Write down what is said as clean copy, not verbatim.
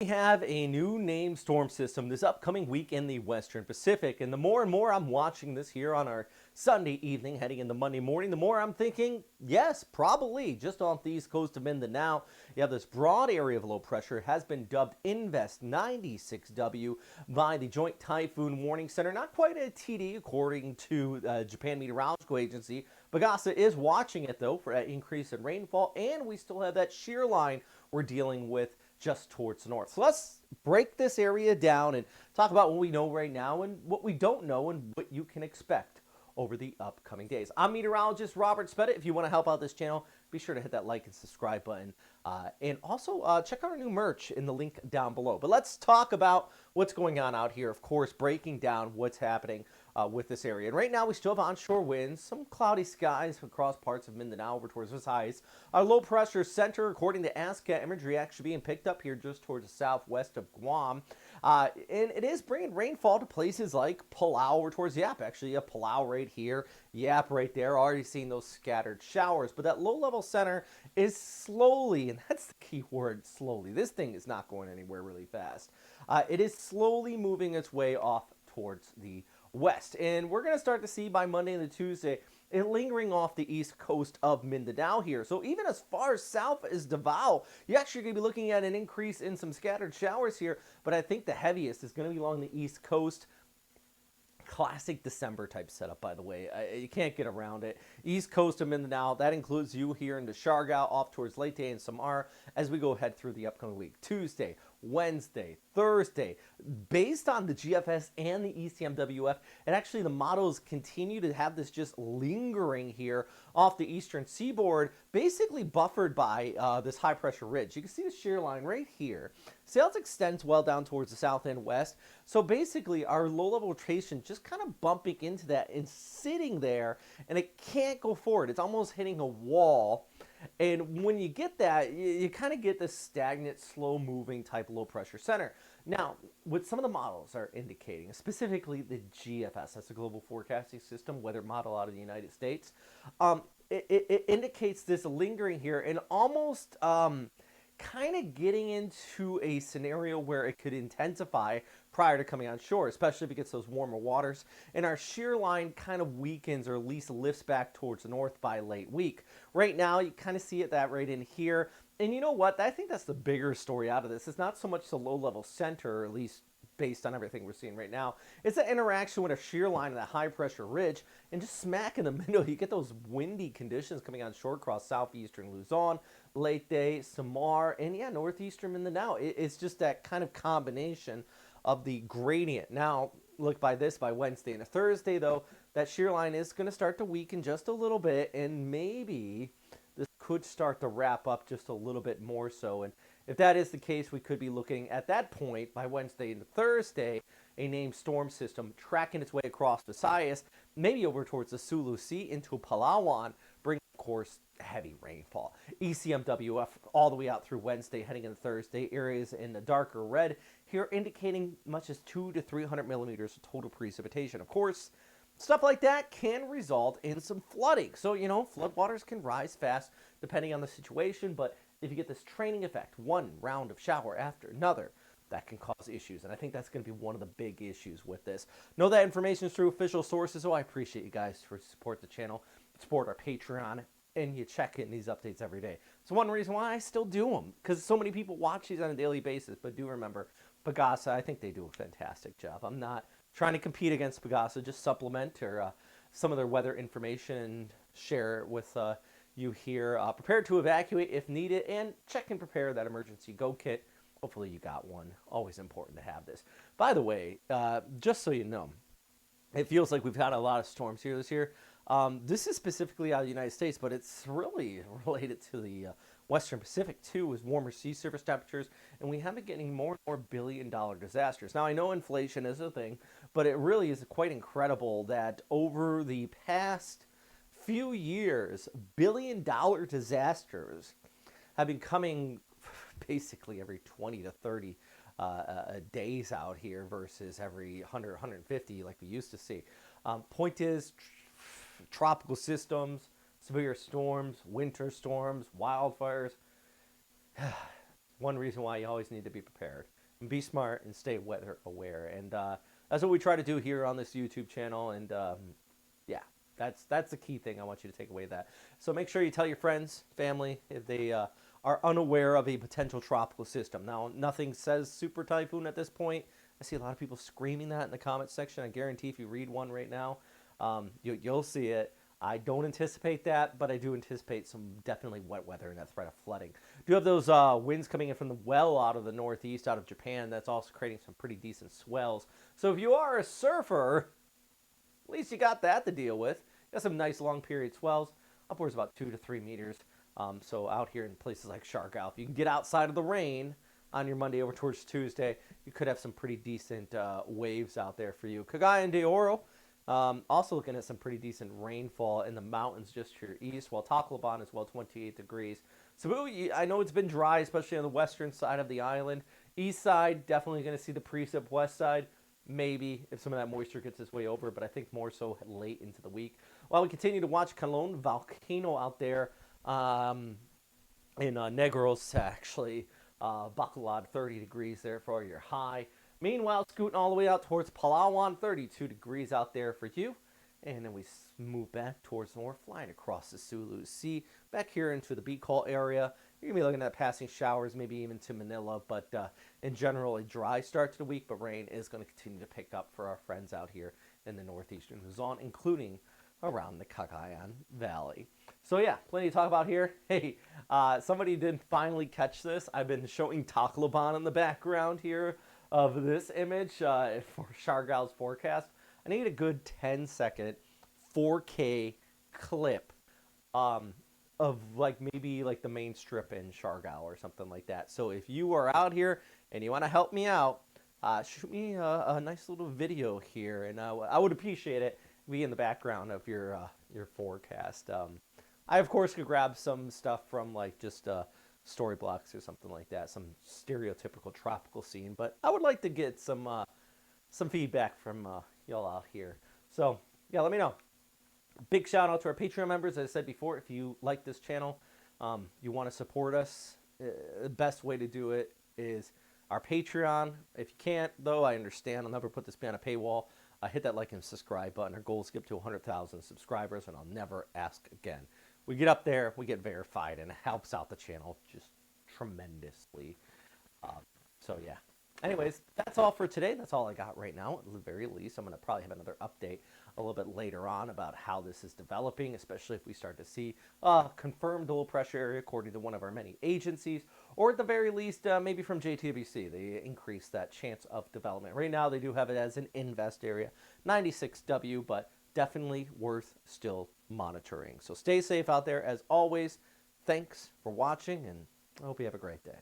have a new named storm system this upcoming week in the Western Pacific. And the more and more I'm watching this here on our Sunday evening, heading into Monday morning, the more I'm thinking, yes, probably just off the east coast of Mindanao, you have this broad area of low pressure has been dubbed Invest 96W by the Joint Typhoon Warning Center. Not quite a TD, according to Japan Meteorological Agency. Pagasa is watching it, though, for an increase in rainfall, and we still have that shear line we're dealing with just towards the north. So let's break this area down and talk about what we know right now and what we don't know and what you can expect over the upcoming days. I'm meteorologist Robert Spetta. If you want to help out this channel, be sure to hit that like and subscribe button. And also check out our new merch in the link down below. But let's talk about what's going on out here. Of course, breaking down what's happening with this area. And right now we still have onshore winds, some cloudy skies across parts of Mindanao over towards Visayas. Our low pressure center, according to ASCA imagery, actually being picked up here just towards the southwest of Guam. And it is bringing rainfall to places like Palau or towards Yap. Actually, a Palau right here, Yap right there, already seeing those scattered showers. But that low-level center is slowly, and that's the key word, slowly. This thing is not going anywhere really fast. It is slowly moving its way off towards the west. And we're going to start to see by Monday and Tuesday it lingering off the east coast of Mindanao here. So even as far south as Davao, you're actually going to be looking at an increase in some scattered showers here. But I think the heaviest is going to be along the east coast. Classic December type setup, by the way. You can't get around it. East coast of Mindanao, that includes you here into Siargao, off towards Leyte and Samar as we go ahead through the upcoming week. Tuesday, Wednesday, Thursday, based on the GFS and the ECMWF, and actually the models continue to have this just lingering here off the eastern seaboard, basically buffered by this high pressure ridge. You can see the shear line right here. Sails extends well down towards the south and west. So basically our low level rotation just kind of bumping into that and sitting there, and it can't go forward. It's almost hitting a wall. And when you get that, you kind of get this stagnant, slow-moving type low-pressure center. Now, what some of the models are indicating, specifically the GFS, that's the Global Forecasting System, weather model out of the United States, it indicates this lingering here and almost kind of getting into a scenario where it could intensify prior to coming on shore, especially if it gets those warmer waters. And our shear line kind of weakens or at least lifts back towards the north by late week. Right now, you kind of see it that right in here. And you know what? I think that's the bigger story out of this. It's not so much the low-level center, or at least based on everything we're seeing right now. It's the interaction with a shear line and a high-pressure ridge, and just smack in the middle, you get those windy conditions coming on shore across southeastern Luzon, Leyte, Samar, and yeah, northeastern Mindanao. It's just that kind of combination of the gradient. Now, look by Wednesday and Thursday, though, that shear line is going to start to weaken just a little bit, and maybe this could start to wrap up just a little bit more so. And if that is the case, we could be looking at that point by Wednesday and Thursday, a named storm system tracking its way across Visayas, maybe over towards the Sulu Sea into Palawan, bringing, of course, heavy rainfall. ECMWF all the way out through Wednesday, heading into Thursday, areas in the darker red here indicating much as 200 to 300 millimeters of total precipitation. Of course, stuff like that can result in some flooding. So, you know, floodwaters can rise fast depending on the situation, but if you get this training effect, one round of shower after another, that can cause issues. And I think that's going to be one of the big issues with this. Know that information is through official sources, so I appreciate you guys for support the channel, support our Patreon, and you check in these updates every day. It's one reason why I still do them, because so many people watch these on a daily basis. But do remember, Pagasa, I think they do a fantastic job. I'm not trying to compete against Pagasa, just supplement or some of their weather information and share it with you here. Prepared to evacuate if needed, and check and prepare that emergency go kit. Hopefully you got one. Always important to have this. By the way, just so you know, it feels like we've had a lot of storms here this year. This is specifically out of the United States, but it's really related to the Western Pacific too, with warmer sea surface temperatures, and we have been getting more and more billion-dollar disasters. Now, I know inflation is a thing, but it really is quite incredible that over the past few years, billion-dollar disasters have been coming basically every 20 to 30 days out here versus every 100, 150 like we used to see. Point is, tropical systems, severe storms, winter storms, wildfires. one reason why you always need to be prepared and be smart and stay weather aware. And that's what we try to do here on this YouTube channel. And yeah, that's the key thing I want you to take away that. So make sure you tell your friends, family, if they are unaware of a potential tropical system. Now, nothing says super typhoon at this point. I see a lot of people screaming that in the comments section. I guarantee if you read one right now, you'll see it. I don't anticipate that, but I do anticipate some definitely wet weather and that threat of flooding. Do have those winds coming in from the well out of the northeast, out of Japan. That's also creating some pretty decent swells. So if you are a surfer, at least you got that to deal with. Got some nice long period swells, upwards about 2 to 3 meters. So out here in places like Siargao, if you can get outside of the rain on your Monday over towards Tuesday, you could have some pretty decent waves out there for you. Cagayan de Oro, also looking at some pretty decent rainfall in the mountains just to your east, while Tacloban as well, 28 degrees. Cebu, I know it's been dry, especially on the western side of the island. East side, definitely going to see the precip. West side, maybe if some of that moisture gets its way over, but I think more so late into the week. While we continue to watch Calon volcano out there in Negros, actually, Bacolod, 30 degrees there for your high. Meanwhile, scooting all the way out towards Palawan, 32 degrees out there for you. And then we move back towards the north, flying across the Sulu Sea, back here into the Bicol area. You're going to be looking at passing showers, maybe even to Manila, but in general, a dry start to the week, but rain is going to continue to pick up for our friends out here in the northeastern Luzon, including around the Cagayan Valley. So yeah, plenty to talk about here. Hey, somebody did finally catch this. I've been showing Tacloban in the background here of this image for Siargao's forecast. I need a good 10-second 4K clip of like maybe like the main strip in Siargao or something like that. So if you are out here and you want to help me out, shoot me a nice little video here, and I would appreciate it. Be in the background of your forecast. I of course could grab some stuff from like just story blocks or something like that, some stereotypical tropical scene. But I would like to get some feedback from y'all out here. So yeah, let me know. Big shout out to our Patreon members. As I said before, if you like this channel, you want to support us, the best way to do it is our Patreon. If you can't, though, I understand. I'll never put this behind a paywall. Hit that like and subscribe button. Our goal is to get to 100,000 subscribers, and I'll never ask again. We get up there, we get verified, and it helps out the channel just tremendously. So yeah. Anyways, that's all for today. That's all I got right now, at the very least. I'm going to probably have another update a little bit later on about how this is developing, especially if we start to see confirmed low pressure area according to one of our many agencies, or at the very least, maybe from JTBC, they increase that chance of development. Right now, they do have it as an invest area, 96W, but definitely worth still monitoring. So stay safe out there as always. Thanks for watching, and I hope you have a great day.